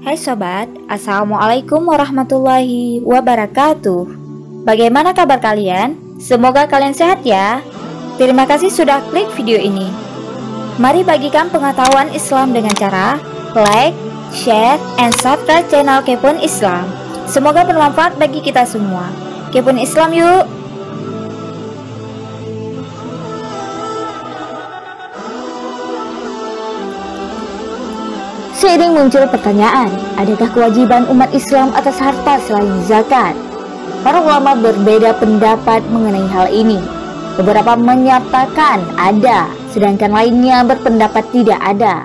Hai sobat, Assalamualaikum warahmatullahi wabarakatuh. Bagaimana kabar kalian? Semoga kalian sehat ya. Terima kasih sudah klik video ini. Mari bagikan pengetahuan Islam dengan cara like, share, and subscribe channel Kepoin Islam. Semoga bermanfaat bagi kita semua. Kepoin Islam yuk. Seiring muncul pertanyaan, adakah kewajiban umat Islam atas harta selain zakat? Para ulama berbeda pendapat mengenai hal ini. Beberapa menyatakan ada, sedangkan lainnya berpendapat tidak ada.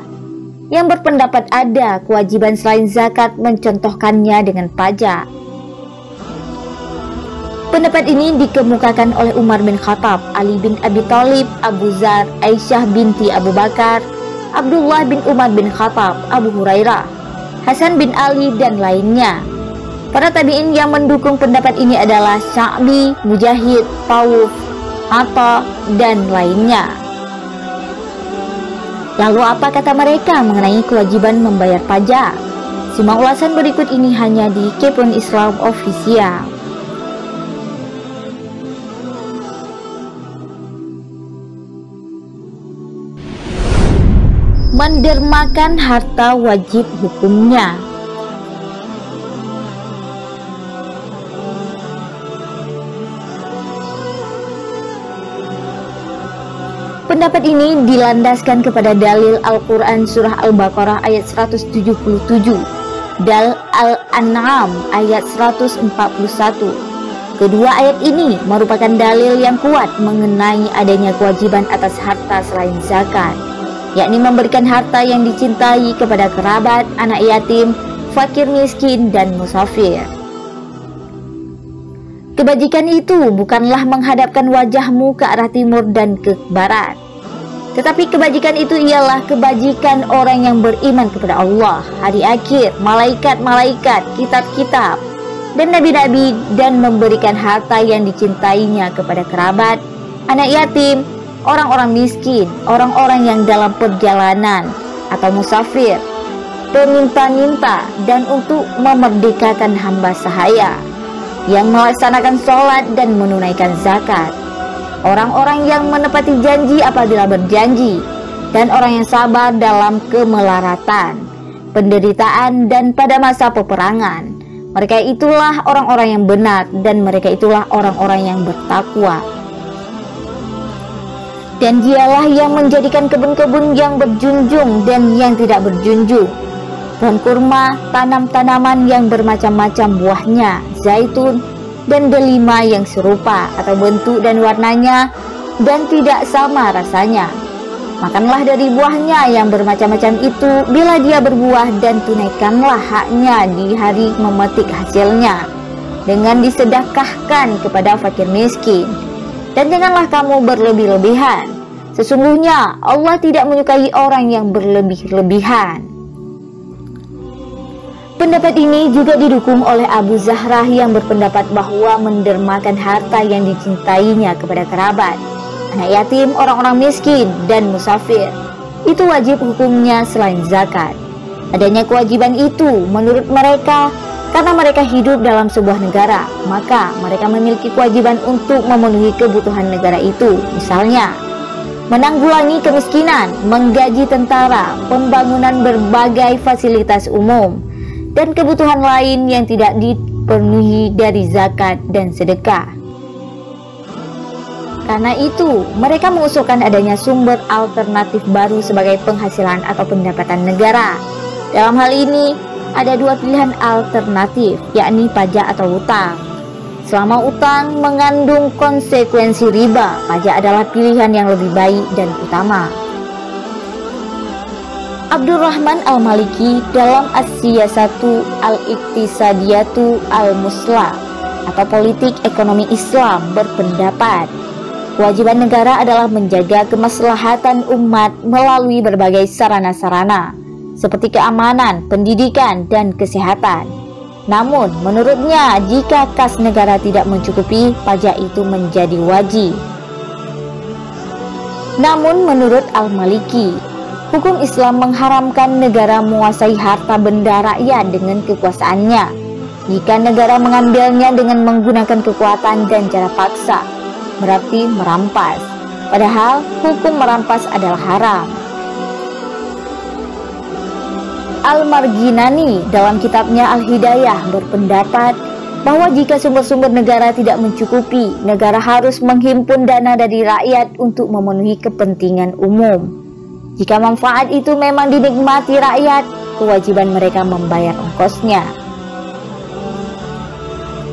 Yang berpendapat ada kewajiban selain zakat, mencontohkannya dengan pajak. Pendapat ini dikemukakan oleh Umar bin Khattab, Ali bin Abi Thalib, Abu Dzar, Aisyah binti Abu Bakar, Abdullah bin Umar bin Khattab, Abu Hurairah, Hasan bin Ali, dan lainnya. Para tabi'in yang mendukung pendapat ini adalah Sya'bi, Mujahid, Tawuf, Atta, dan lainnya. Lalu apa kata mereka mengenai kewajiban membayar pajak? Simak ulasan berikut ini hanya di Kepoin Islam Official. Mendermakan harta wajib hukumnya. Pendapat ini dilandaskan kepada dalil Al-Quran Surah Al-Baqarah ayat 177 dan Al-An'am ayat 141. Kedua ayat ini merupakan dalil yang kuat mengenai adanya kewajiban atas harta selain zakat, yakni memberikan harta yang dicintai kepada kerabat, anak yatim, fakir miskin, dan musafir. Kebajikan itu bukanlah menghadapkan wajahmu ke arah timur dan ke barat, tetapi kebajikan itu ialah kebajikan orang yang beriman kepada Allah, hari akhir, malaikat-malaikat, kitab-kitab, dan nabi-nabi, dan memberikan harta yang dicintainya kepada kerabat, anak yatim, orang-orang miskin, orang-orang yang dalam perjalanan atau musafir, peminta-minta, dan untuk memerdekakan hamba sahaya yang melaksanakan sholat dan menunaikan zakat, orang-orang yang menepati janji apabila berjanji, dan orang yang sabar dalam kemelaratan, penderitaan, dan pada masa peperangan. Mereka itulah orang-orang yang benar, dan mereka itulah orang-orang yang bertakwa. Dan dialah yang menjadikan kebun-kebun yang berjunjung dan yang tidak berjunjung, pohon kurma, tanam-tanaman yang bermacam-macam buahnya, zaitun, dan delima yang serupa atau bentuk dan warnanya dan tidak sama rasanya. Makanlah dari buahnya yang bermacam-macam itu bila dia berbuah, dan tunaikanlah haknya di hari memetik hasilnya dengan disedekahkan kepada fakir miskin. Dan janganlah kamu berlebih-lebihan. Sesungguhnya Allah tidak menyukai orang yang berlebih-lebihan. Pendapat ini juga didukung oleh Abu Zahrah yang berpendapat bahwa mendermakan harta yang dicintainya kepada kerabat, anak yatim, orang-orang miskin, dan musafir itu wajib hukumnya selain zakat. Adanya kewajiban itu menurut mereka karena mereka hidup dalam sebuah negara, maka mereka memiliki kewajiban untuk memenuhi kebutuhan negara itu. Misalnya, menanggulangi kemiskinan, menggaji tentara, pembangunan berbagai fasilitas umum, dan kebutuhan lain yang tidak dipenuhi dari zakat dan sedekah. Karena itu, mereka mengusulkan adanya sumber alternatif baru sebagai penghasilan atau pendapatan negara. Dalam hal ini, ada dua pilihan alternatif, yakni pajak atau utang. Selama utang mengandung konsekuensi riba, pajak adalah pilihan yang lebih baik dan utama. Abdurrahman Al-Maliki dalam As-Siyasatu Al-Iqtisadiyatu Al-Muslah atau politik ekonomi Islam berpendapat, kewajiban negara adalah menjaga kemaslahatan umat melalui berbagai sarana-sarana seperti keamanan, pendidikan, dan kesehatan. Namun, menurutnya, jika kas negara tidak mencukupi, pajak itu menjadi wajib. Namun, menurut Al-Maliki, Hukum Islam mengharamkan negara menguasai harta benda rakyat dengan kekuasaannya. Jika negara mengambilnya dengan menggunakan kekuatan dan cara paksa, berarti merampas. Padahal hukum merampas adalah haram. Al-Marginani dalam kitabnya Al-Hidayah berpendapat bahwa jika sumber-sumber negara tidak mencukupi, negara harus menghimpun dana dari rakyat untuk memenuhi kepentingan umum. Jika manfaat itu memang dinikmati rakyat, kewajiban mereka membayar ongkosnya.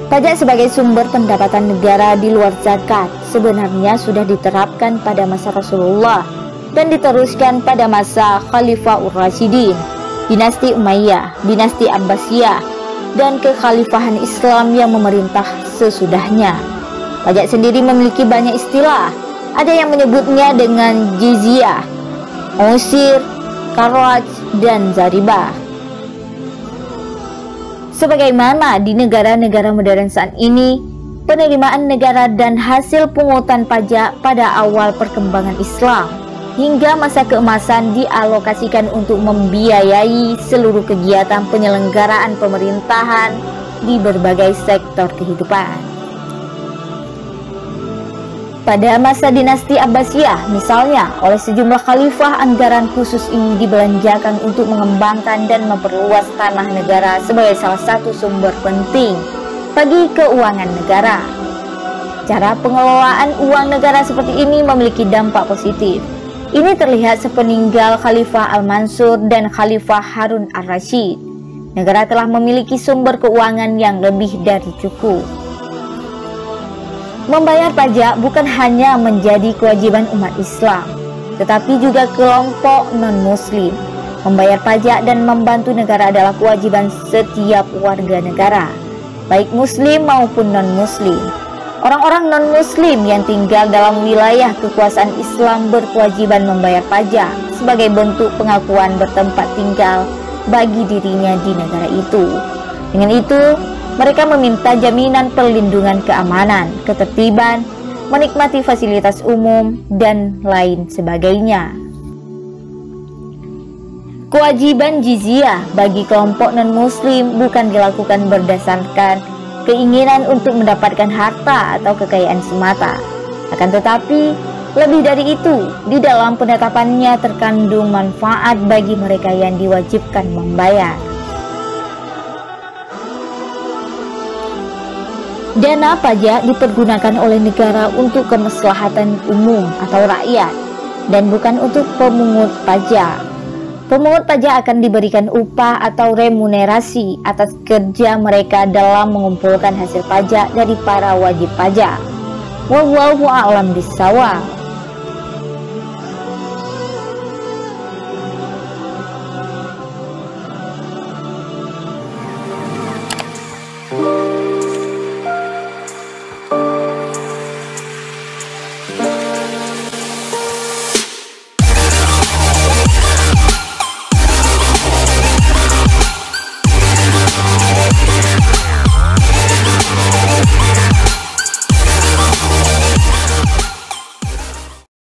Pajak sebagai sumber pendapatan negara di luar zakat sebenarnya sudah diterapkan pada masa Rasulullah dan diteruskan pada masa Khalifah Ur-Rasyidin, dinasti Umayyah, dinasti Abbasiyah, dan kekhalifahan Islam yang memerintah sesudahnya. Pajak sendiri memiliki banyak istilah. Ada yang menyebutnya dengan jizyah, usir, kharaj, dan zaribah. Sebagaimana di negara-negara modern saat ini, penerimaan negara dan hasil pungutan pajak pada awal perkembangan Islam hingga masa keemasan dialokasikan untuk membiayai seluruh kegiatan penyelenggaraan pemerintahan di berbagai sektor kehidupan. Pada masa dinasti Abbasiyah misalnya, oleh sejumlah khalifah anggaran khusus ini dibelanjakan untuk mengembangkan dan memperluas tanah negara sebagai salah satu sumber penting bagi keuangan negara. Cara pengelolaan uang negara seperti ini memiliki dampak positif. Ini terlihat sepeninggal Khalifah Al-Mansur dan Khalifah Harun Ar-Rasyid. Negara telah memiliki sumber keuangan yang lebih dari cukup. Membayar pajak bukan hanya menjadi kewajiban umat Islam, tetapi juga kelompok non-muslim. Membayar pajak dan membantu negara adalah kewajiban setiap warga negara, baik muslim maupun non-muslim. Orang-orang non-muslim yang tinggal dalam wilayah kekuasaan Islam berkewajiban membayar pajak sebagai bentuk pengakuan bertempat tinggal bagi dirinya di negara itu. Dengan itu, mereka meminta jaminan perlindungan keamanan, ketertiban, menikmati fasilitas umum, dan lain sebagainya. Kewajiban jizyah bagi kelompok non-muslim bukan dilakukan berdasarkan keinginan untuk mendapatkan harta atau kekayaan semata. Akan tetapi, lebih dari itu, di dalam penetapannya terkandung manfaat bagi mereka yang diwajibkan membayar. Dana pajak dipergunakan oleh negara untuk kemaslahatan umum atau rakyat dan bukan untuk pemungut pajak. Pemungut pajak akan diberikan upah atau remunerasi atas kerja mereka dalam mengumpulkan hasil pajak dari para wajib pajak. Wallahu a'lam bishawab.